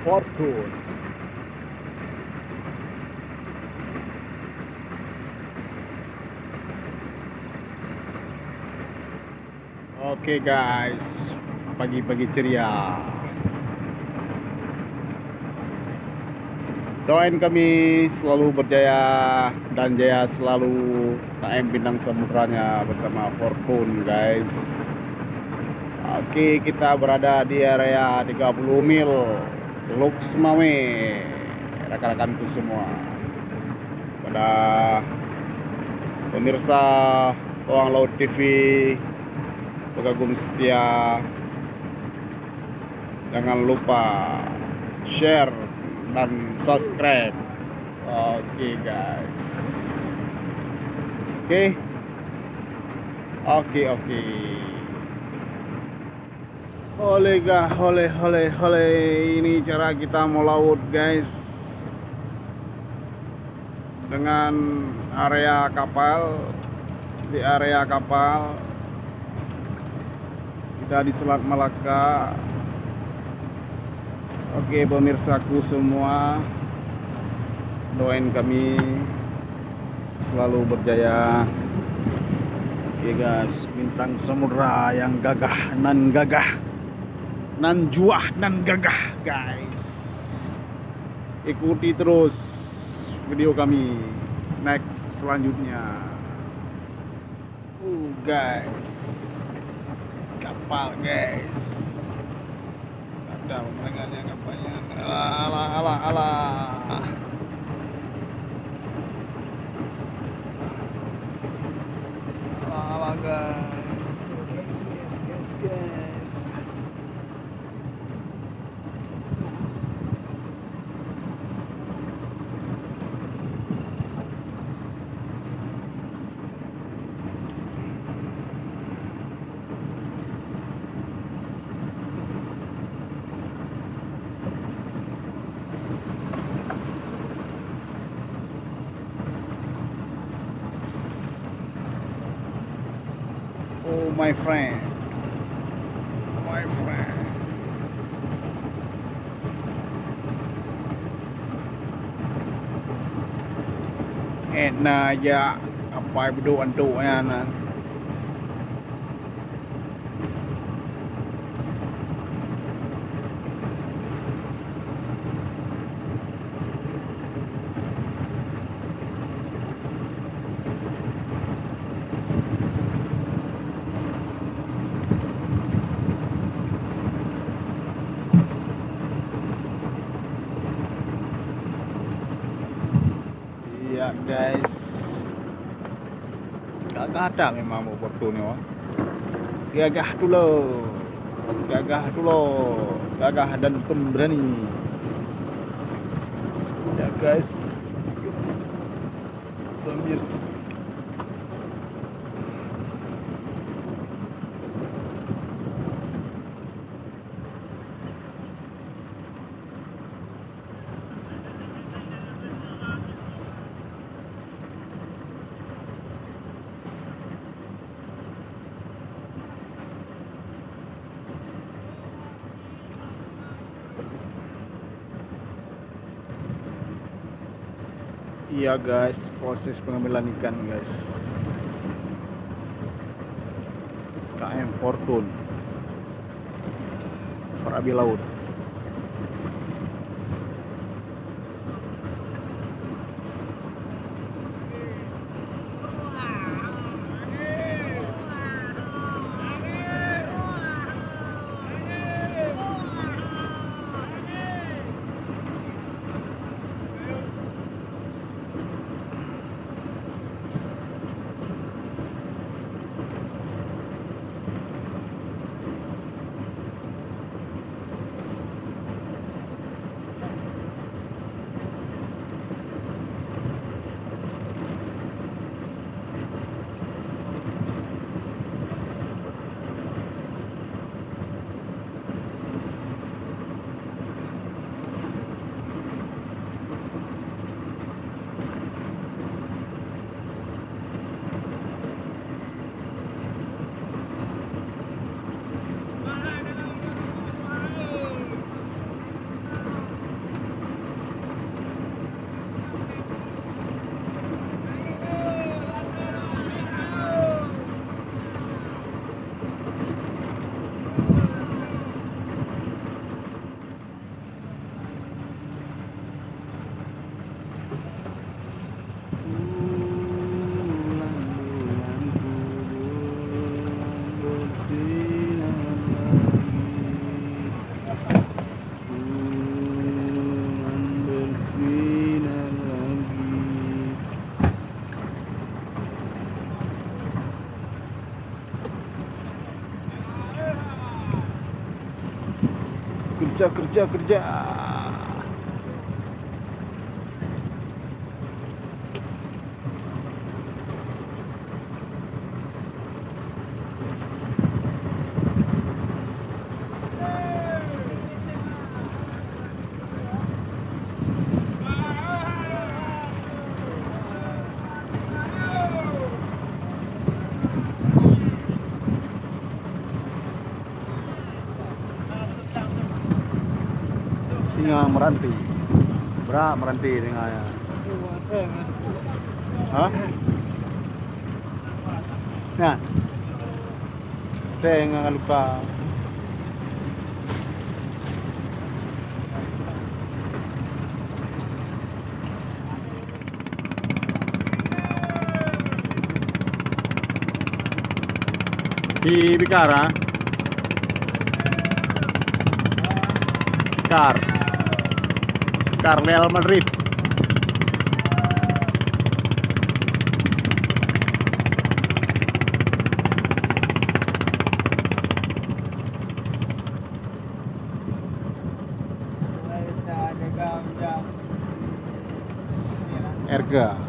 Fortune. Oke guys, pagi-pagi ceria. Doain kami selalu berjaya dan jaya selalu KM Bintang Samudranya bersama Fortune guys. Oke, kita berada di area 30 mil Teluk Semawe, rekan-rekanku semua. Pada pemirsa Ruang Laut TV, pengagum setia, jangan lupa share dan subscribe. Oke guys, oke. Oleh, ini cara kita mau laut guys, dengan area kapal. Di area kapal kita di Selat Malaka. Oke pemirsaku semua, doain kami selalu berjaya. Oke guys, Bintang Samudra yang gagah nan juah nan gagah guys. Ikuti terus video kami next selanjutnya. Guys, kapal guys, ada pemandangannya kapalnya. Alah guys, guys. Oh my friend, enak aja apa beduk-beduknya nah. Iya guys, gagah ada memang mau Fortune nih wah. Gagah dulu, gagah dan pemberani. Ya guys, pemirsa. Iya guys, proses pengambilan ikan guys. KM Fortune, Serabi Laut. bersinar lagi, bulan bersinar lagi. Kerja, kerja, kerja. Singa meranti, berak meranti singanya. Hah? Nah, tengah lupa. Di Bikara, Bikar Real Madrid. Erga.